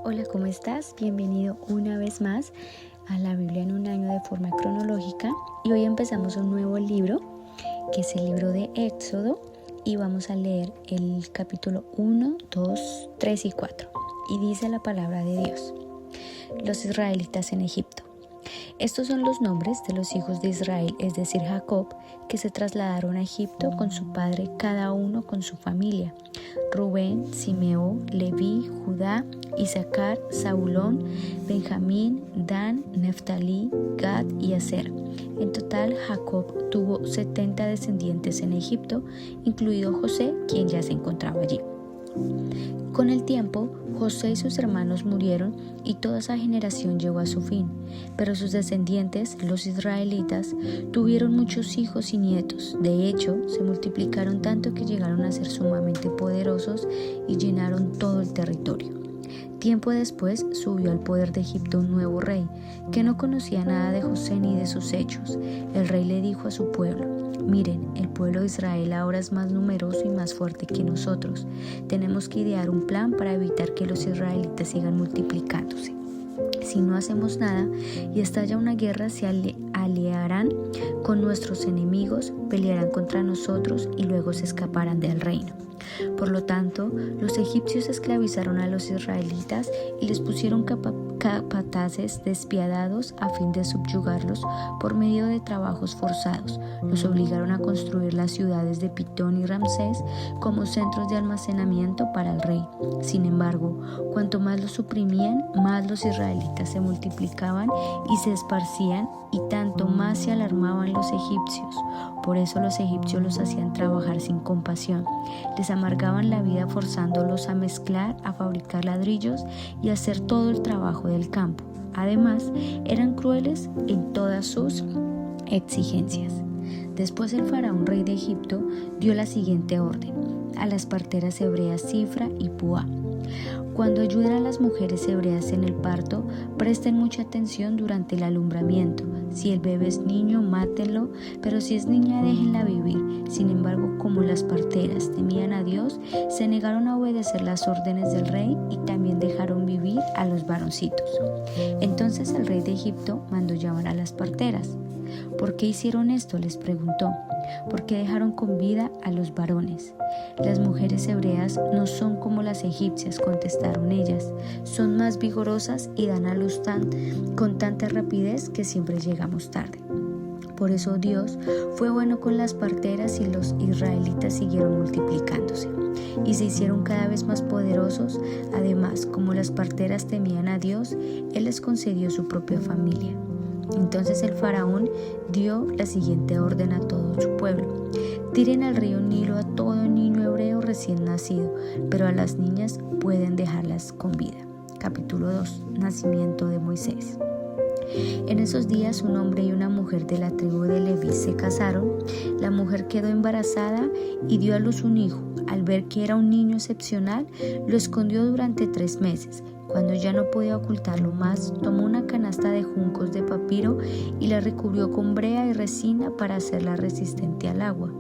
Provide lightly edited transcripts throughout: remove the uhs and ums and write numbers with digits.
Hola, ¿cómo estás? Bienvenido una vez más a la Biblia en un año de forma cronológica y hoy empezamos un nuevo libro que es el libro de Éxodo y vamos a leer el capítulo 1, 2, 3 y 4 y dice la palabra de Dios. Los israelitas en Egipto. Estos son los nombres de los hijos de Israel, es decir, Jacob, que se trasladaron a Egipto con su padre, cada uno con su familia: Rubén, Simeón, Leví, Judá, Isaacar, Zabulón, Benjamín, Dan, Neftalí, Gad y Aser. En total, Jacob tuvo 70 descendientes en Egipto, incluido José, quien ya se encontraba allí. Con el tiempo, José y sus hermanos murieron y toda esa generación llegó a su fin, pero sus descendientes, los israelitas, tuvieron muchos hijos y nietos. De hecho, se multiplicaron tanto que llegaron a ser sumamente poderosos y llenaron todo el territorio. Tiempo después subió al poder de Egipto un nuevo rey, que no conocía nada de José ni de sus hechos. El rey le dijo a su pueblo: miren, el pueblo de Israel ahora es más numeroso y más fuerte que nosotros. Tenemos que idear un plan para evitar que los israelitas sigan multiplicándose. Si no hacemos nada y estalla una guerra, se aliarán con nuestros enemigos, pelearán contra nosotros y luego se escaparán del reino. Por lo tanto, los egipcios esclavizaron a los israelitas y les pusieron capataces despiadados a fin de subyugarlos por medio de trabajos forzados. Los obligaron a construir las ciudades de Pitón y Ramsés como centros de almacenamiento para el rey. Sin embargo, cuanto más los suprimían, más los israelitas se multiplicaban y se esparcían, y tanto más se alarmaban los egipcios. Por eso los egipcios los hacían trabajar sin compasión. Les amargaban la vida forzándolos a mezclar, a fabricar ladrillos y a hacer todo el trabajo del campo. Además, eran crueles en todas sus exigencias. Después el faraón rey de Egipto dio la siguiente orden a las parteras hebreas Cifra y Púa: cuando ayuden a las mujeres hebreas en el parto, presten mucha atención durante el alumbramiento. Si el bebé es niño, mátenlo, pero si es niña, déjenla vivir. Sin embargo, como las parteras temían a Dios, se negaron a obedecer las órdenes del rey y también dejaron vivir a los varoncitos. Entonces el rey de Egipto mandó llamar a las parteras. ¿Por qué hicieron esto?, les preguntó. ¿Por qué dejaron con vida a los varones? Las mujeres hebreas no son como las egipcias, contestaron ellas. Son más vigorosas y dan a luz con tanta rapidez que siempre llegamos tarde. Por eso Dios fue bueno con las parteras y los israelitas siguieron multiplicándose y se hicieron cada vez más poderosos. Además, como las parteras temían a Dios, Él les concedió su propia familia. Entonces el faraón dio la siguiente orden a todo su pueblo: tiren al río Nilo a todo niño hebreo recién nacido, pero a las niñas pueden dejarlas con vida. Capítulo 2. Nacimiento de Moisés. En esos días un hombre y una mujer de la tribu de Leví se casaron. La mujer quedó embarazada y dio a luz un hijo. Al ver que era un niño excepcional, lo escondió durante 3 meses. Cuando ya no podía ocultarlo más, tomó una canasta de juncos de papiro y la recubrió con brea y resina para hacerla resistente al agua.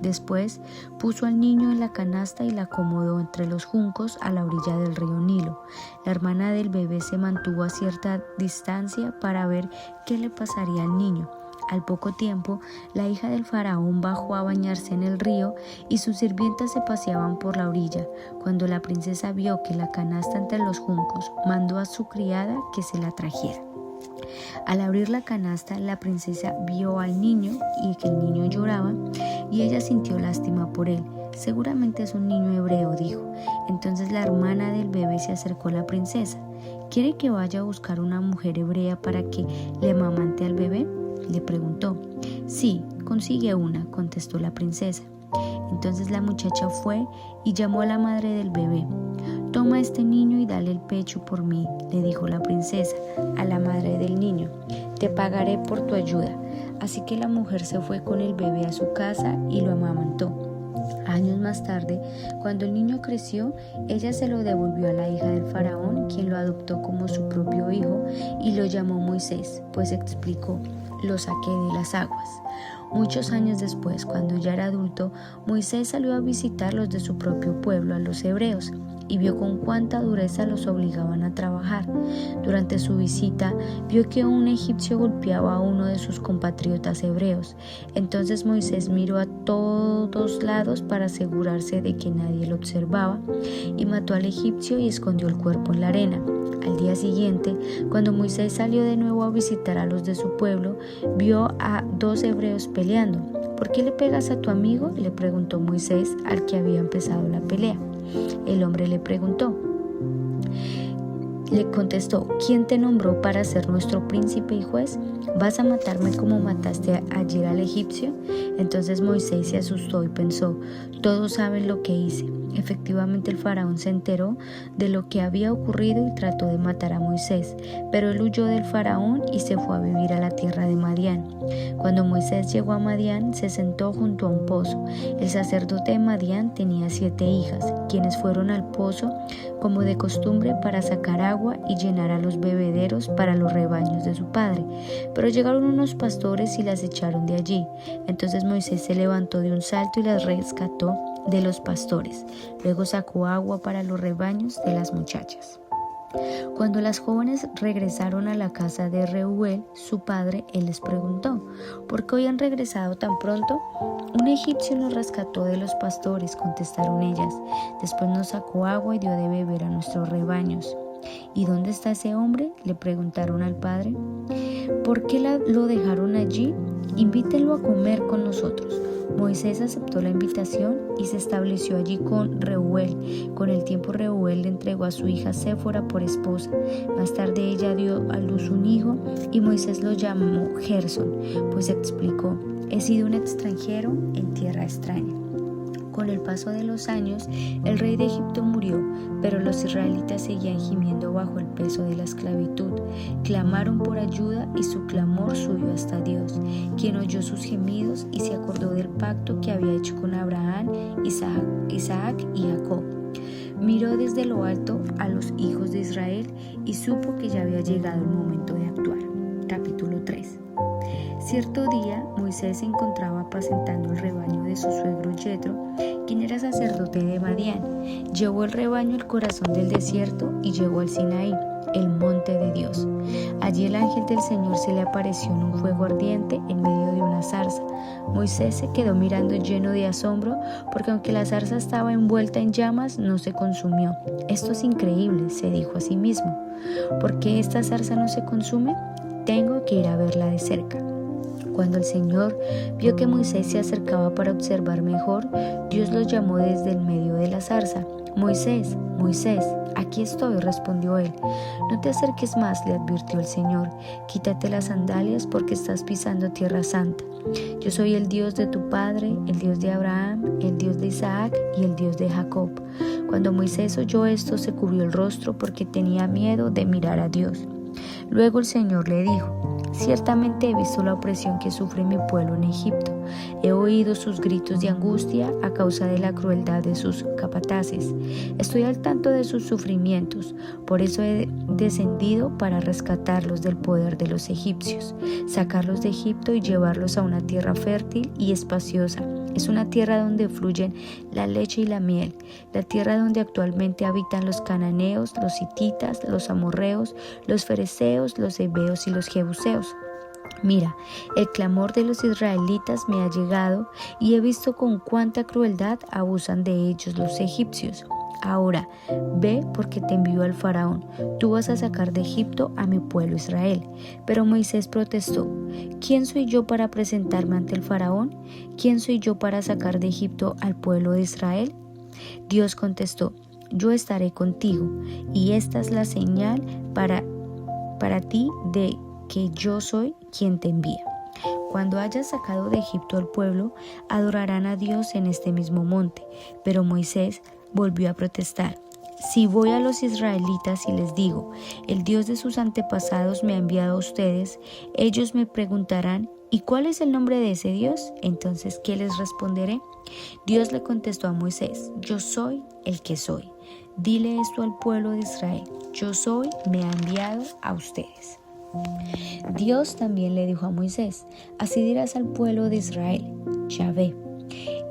Después puso al niño en la canasta y la acomodó entre los juncos a la orilla del río Nilo. La hermana del bebé se mantuvo a cierta distancia para ver qué le pasaría al niño. Al poco tiempo, la hija del faraón bajó a bañarse en el río y sus sirvientas se paseaban por la orilla. Cuando la princesa vio que la canasta entre los juncos, mandó a su criada que se la trajera. Al abrir la canasta, la princesa vio al niño y que el niño lloraba, y ella sintió lástima por él. Seguramente es un niño hebreo, dijo. Entonces la hermana del bebé se acercó a la princesa. ¿Quiere que vaya a buscar una mujer hebrea para que le amamante al bebé?, le preguntó. Sí, consigue una, contestó la princesa. Entonces la muchacha fue y llamó a la madre del bebé. Toma a este niño y dale el pecho por mí, le dijo la princesa a la madre del niño. Te pagaré por tu ayuda. Así que la mujer se fue con el bebé a su casa y lo amamantó. Años más tarde, cuando el niño creció, ella se lo devolvió a la hija del faraón, quien lo adoptó como su propio hijo y lo llamó Moisés, pues explicó: lo saqué de las aguas. Muchos años después, cuando ya era adulto, Moisés salió a visitar los de su propio pueblo, a los hebreos, y vio con cuánta dureza los obligaban a trabajar. Durante su visita, vio que un egipcio golpeaba a uno de sus compatriotas hebreos. Entonces Moisés miró a todos lados para asegurarse de que nadie lo observaba, y mató al egipcio y escondió el cuerpo en la arena. Al día siguiente, cuando Moisés salió de nuevo a visitar a los de su pueblo, vio a 2 hebreos peleando. ¿Por qué le pegas a tu amigo?, le preguntó Moisés al que había empezado la pelea. El hombre le contestó: ¿quién te nombró para ser nuestro príncipe y juez? ¿Vas a matarme como mataste ayer al egipcio? Entonces Moisés se asustó y pensó: todos saben lo que hice. Efectivamente, el faraón se enteró de lo que había ocurrido y trató de matar a Moisés, pero él huyó del faraón y se fue a vivir a la tierra de Madián. Cuando Moisés llegó a Madián, se sentó junto a un pozo. El sacerdote de Madián tenía 7 hijas, quienes fueron al pozo como de costumbre para sacar agua y llenar a los bebederos para los rebaños de su padre. Pero llegaron unos pastores y las echaron de allí. Entonces Moisés se levantó de un salto y las rescató de los pastores. Luego sacó agua para los rebaños de las muchachas. Cuando las jóvenes regresaron a la casa de Reuel, su padre, él les preguntó: ¿por qué hoy han regresado tan pronto? Un egipcio nos rescató de los pastores, contestaron ellas. Después nos sacó agua y dio de beber a nuestros rebaños. ¿Y dónde está ese hombre?, le preguntaron al padre. ¿Por qué lo dejaron allí? Invítenlo a comer con nosotros. Moisés aceptó la invitación y se estableció allí con Reuel. Con el tiempo Reuel le entregó a su hija Séfora por esposa. Más tarde ella dio a luz un hijo y Moisés lo llamó Gersón, pues explicó: he sido un extranjero en tierra extraña. Con el paso de los años, el rey de Egipto murió, pero los israelitas seguían gimiendo bajo el peso de la esclavitud. Clamaron por ayuda y su clamor subió hasta Dios, quien oyó sus gemidos y se acordó del pacto que había hecho con Abraham, Isaac y Jacob. Miró desde lo alto a los hijos de Israel y supo que ya había llegado el momento de actuar. Capítulo 3. Cierto día, Moisés se encontraba apacentando el rebaño de su suegro Yetro, quien era sacerdote de Madián. Llevó el rebaño al corazón del desierto y llegó al Sinaí, el monte de Dios. Allí el ángel del Señor se le apareció en un fuego ardiente en medio de una zarza. Moisés se quedó mirando lleno de asombro, porque aunque la zarza estaba envuelta en llamas, no se consumió. Esto es increíble, se dijo a sí mismo. ¿Por qué esta zarza no se consume? Tengo que ir a verla de cerca. Cuando el Señor vio que Moisés se acercaba para observar mejor, Dios lo llamó desde el medio de la zarza. Moisés, Moisés, aquí estoy, respondió él. No te acerques más, le advirtió el Señor. Quítate las sandalias porque estás pisando tierra santa. Yo soy el Dios de tu padre, el Dios de Abraham, el Dios de Isaac y el Dios de Jacob. Cuando Moisés oyó esto, se cubrió el rostro porque tenía miedo de mirar a Dios. Luego el Señor le dijo: ciertamente he visto la opresión que sufre mi pueblo en Egipto. He oído sus gritos de angustia a causa de la crueldad de sus capataces. Estoy al tanto de sus sufrimientos. Por eso he descendido para rescatarlos del poder de los egipcios, sacarlos de Egipto y llevarlos a una tierra fértil y espaciosa. Es una tierra donde fluyen la leche y la miel, la tierra donde actualmente habitan los cananeos, los hititas, los amorreos, los fereceos, los heveos y los jebuseos. Mira, el clamor de los israelitas me ha llegado y he visto con cuánta crueldad abusan de ellos los egipcios. Ahora, ve porque te envío al faraón. Tú vas a sacar de Egipto a mi pueblo Israel. Pero Moisés protestó: ¿quién soy yo para presentarme ante el faraón? ¿Quién soy yo para sacar de Egipto al pueblo de Israel? Dios contestó: yo estaré contigo, y esta es la señal para ti de que yo soy quien te envía. Cuando hayas sacado de Egipto al pueblo, adorarán a Dios en este mismo monte. Pero Moisés volvió a protestar: si voy a los israelitas y les digo, el Dios de sus antepasados me ha enviado a ustedes, ellos me preguntarán, ¿y cuál es el nombre de ese Dios? Entonces, ¿qué les responderé? Dios le contestó a Moisés: yo soy el que soy. Dile esto al pueblo de Israel: yo soy, me ha enviado a ustedes. Dios también le dijo a Moisés: así dirás al pueblo de Israel: Yahvé,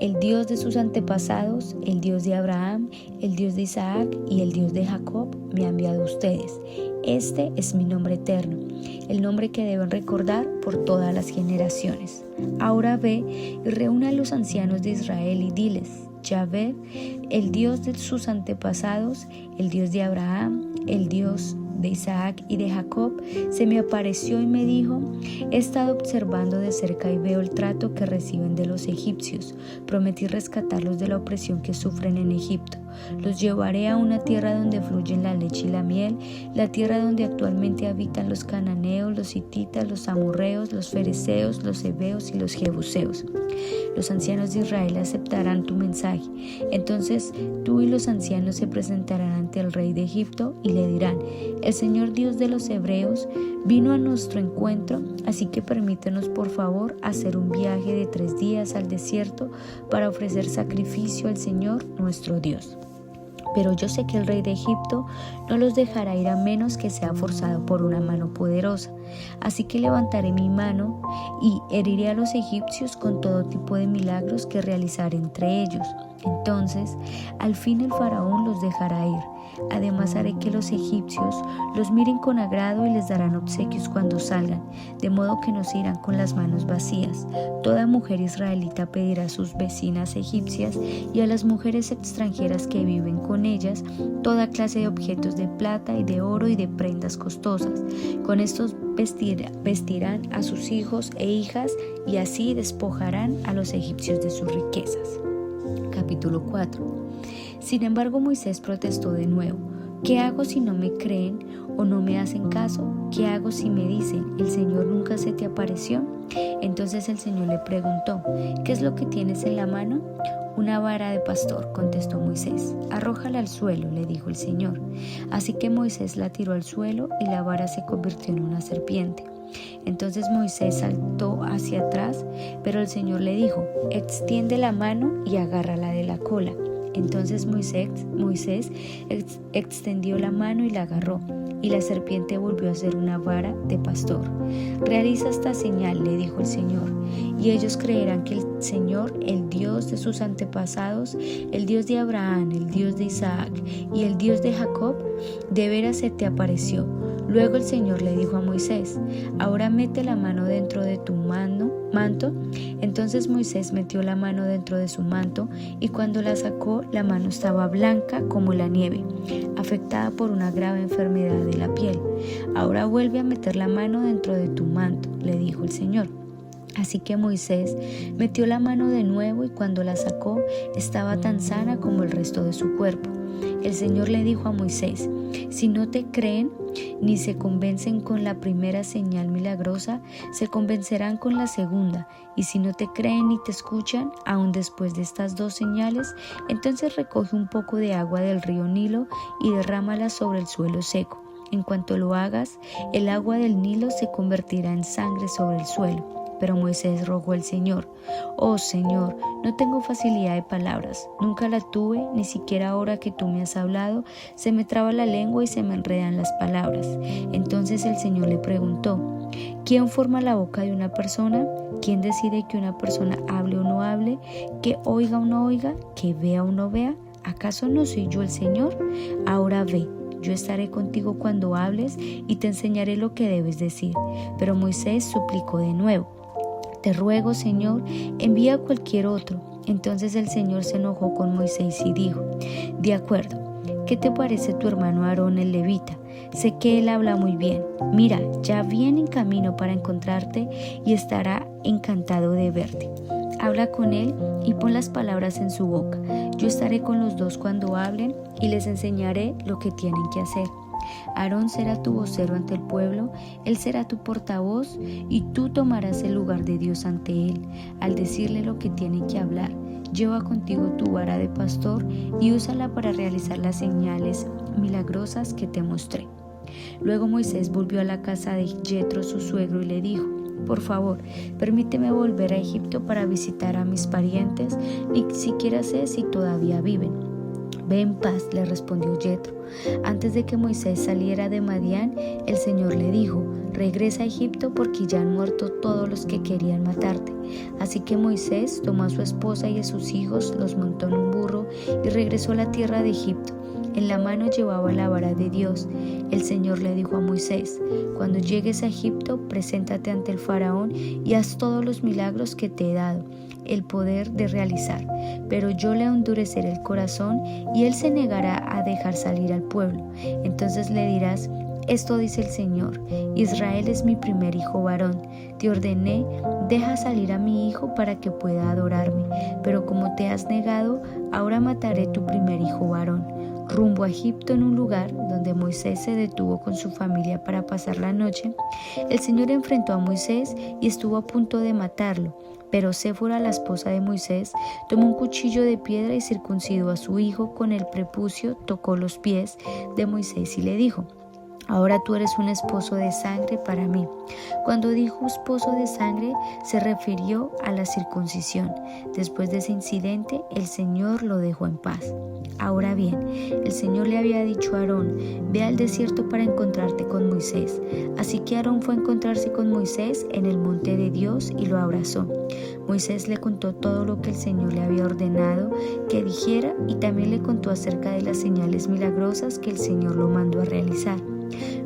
el Dios de sus antepasados, el Dios de Abraham, el Dios de Isaac y el Dios de Jacob me ha enviado a ustedes. Este es mi nombre eterno, el nombre que deben recordar por todas las generaciones. Ahora ve y reúne a los ancianos de Israel y diles: Yahvé, el Dios de sus antepasados, el Dios de Abraham, el Dios de Isaac y de Jacob, se me apareció y me dijo: he estado observando de cerca y veo el trato que reciben de los egipcios. Prometí rescatarlos de la opresión que sufren en Egipto. Los llevaré a una tierra donde fluyen la leche y la miel, la tierra donde actualmente habitan los cananeos, los hititas, los amorreos, los fereceos, los heveos y los jebuseos. Los ancianos de Israel aceptarán tu mensaje. Entonces tú y los ancianos se presentarán ante el rey de Egipto y le dirán: el Señor Dios de los hebreos vino a nuestro encuentro, así que permítenos por favor hacer un viaje de 3 días al desierto para ofrecer sacrificio al Señor nuestro Dios. Pero yo sé que el rey de Egipto no los dejará ir a menos que sea forzado por una mano poderosa. Así que levantaré mi mano y heriré a los egipcios con todo tipo de milagros que realizaré entre ellos. Entonces, al fin el faraón los dejará ir. Además haré que los egipcios los miren con agrado y les darán obsequios cuando salgan, de modo que no se irán con las manos vacías. Toda mujer israelita pedirá a sus vecinas egipcias y a las mujeres extranjeras que viven con ellas toda clase de objetos de plata y de oro y de prendas costosas. Con estos vestirán a sus hijos e hijas y así despojarán a los egipcios de sus riquezas. Capítulo 4. Sin embargo, Moisés protestó de nuevo: ¿qué hago si no me creen o no me hacen caso? ¿Qué hago si me dicen: el Señor nunca se te apareció? Entonces el Señor le preguntó: ¿qué es lo que tienes en la mano? Una vara de pastor, contestó Moisés. Arrójala al suelo, le dijo el Señor. Así que Moisés la tiró al suelo y la vara se convirtió en una serpiente. Entonces Moisés saltó hacia atrás, pero el Señor le dijo: extiende la mano y agárrala de la cola. Entonces Moisés extendió la mano y la agarró, y la serpiente volvió a ser una vara de pastor. Realiza esta señal, le dijo el Señor, y ellos creerán que el Señor, el Dios de sus antepasados, el Dios de Abraham, el Dios de Isaac y el Dios de Jacob, de veras se te apareció. Luego el Señor le dijo a Moisés: ahora mete la mano dentro de tu manto. Entonces Moisés metió la mano dentro de su manto, y cuando la sacó, la mano estaba blanca como la nieve, afectada por una grave enfermedad de la piel. Ahora vuelve a meter la mano dentro de tu manto, le dijo el Señor. Así que Moisés metió la mano de nuevo, y cuando la sacó, estaba tan sana como el resto de su cuerpo. El Señor le dijo a Moisés: si no te creen ni se convencen con la primera señal milagrosa, se convencerán con la segunda, y si no te creen ni te escuchan, aun después de estas 2 señales, entonces recoge un poco de agua del río Nilo y derrámala sobre el suelo seco. En cuanto lo hagas, el agua del Nilo se convertirá en sangre sobre el suelo. Pero Moisés rogó al Señor: oh Señor, no tengo facilidad de palabras, nunca la tuve, ni siquiera ahora que tú me has hablado, se me traba la lengua y se me enredan las palabras. Entonces el Señor le preguntó: ¿quién forma la boca de una persona? ¿Quién decide que una persona hable o no hable, que oiga o no oiga, que vea o no vea? ¿Acaso no soy yo el Señor? Ahora ve. Yo estaré contigo cuando hables y te enseñaré lo que debes decir. Pero Moisés suplicó de nuevo: te ruego, Señor, envía a cualquier otro. Entonces el Señor se enojó con Moisés y dijo: de acuerdo, ¿qué te parece tu hermano Aarón el levita? Sé que él habla muy bien. Mira, ya viene en camino para encontrarte y estará encantado de verte. Habla con él y pon las palabras en su boca. Yo estaré con los 2 cuando hablen y les enseñaré lo que tienen que hacer. Aarón será tu vocero ante el pueblo, él será tu portavoz y tú tomarás el lugar de Dios ante él. Al decirle lo que tiene que hablar, lleva contigo tu vara de pastor y úsala para realizar las señales milagrosas que te mostré. Luego Moisés volvió a la casa de Jetro, su suegro, y le dijo: por favor, permíteme volver a Egipto para visitar a mis parientes, ni siquiera sé si todavía viven. Ve en paz, le respondió Yetro. Antes de que Moisés saliera de Madián, el Señor le dijo: regresa a Egipto porque ya han muerto todos los que querían matarte. Así que Moisés tomó a su esposa y a sus hijos, los montó en un burro y regresó a la tierra de Egipto. En la mano llevaba la vara de Dios. El Señor le dijo a Moisés: cuando llegues a Egipto, preséntate ante el faraón y haz todos los milagros que te he dado el poder de realizar, pero yo le endureceré el corazón y él se negará a dejar salir al pueblo. Entonces le dirás: esto dice el Señor, Israel es mi primer hijo varón. Te ordené: deja salir a mi hijo para que pueda adorarme, pero como te has negado, ahora mataré tu primer hijo varón. Rumbo a Egipto, en un lugar donde Moisés se detuvo con su familia para pasar la noche, el Señor enfrentó a Moisés y estuvo a punto de matarlo. Pero Séfora, la esposa de Moisés, tomó un cuchillo de piedra y circuncidó a su hijo con el prepucio, tocó los pies de Moisés y le dijo: ahora tú eres un esposo de sangre para mí. Cuando dijo esposo de sangre, se refirió a la circuncisión. Después de ese incidente, el Señor lo dejó en paz. Ahora bien, el Señor le había dicho a Aarón: ve al desierto para encontrarte con Moisés. Así que Aarón fue a encontrarse con Moisés en el monte de Dios y lo abrazó. Moisés le contó todo lo que el Señor le había ordenado que dijera y también le contó acerca de las señales milagrosas que el Señor lo mandó a realizar.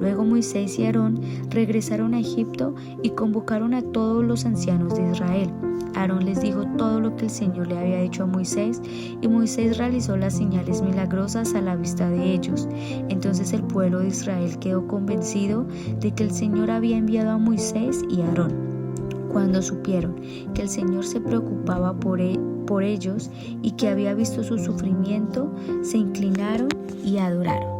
Luego Moisés y Aarón regresaron a Egipto y convocaron a todos los ancianos de Israel. Aarón les dijo todo lo que el Señor le había dicho a Moisés, y Moisés realizó las señales milagrosas a la vista de ellos. Entonces el pueblo de Israel quedó convencido de que el Señor había enviado a Moisés y a Aarón. Cuando supieron que el Señor se preocupaba por ellos y que había visto su sufrimiento, se inclinaron y adoraron.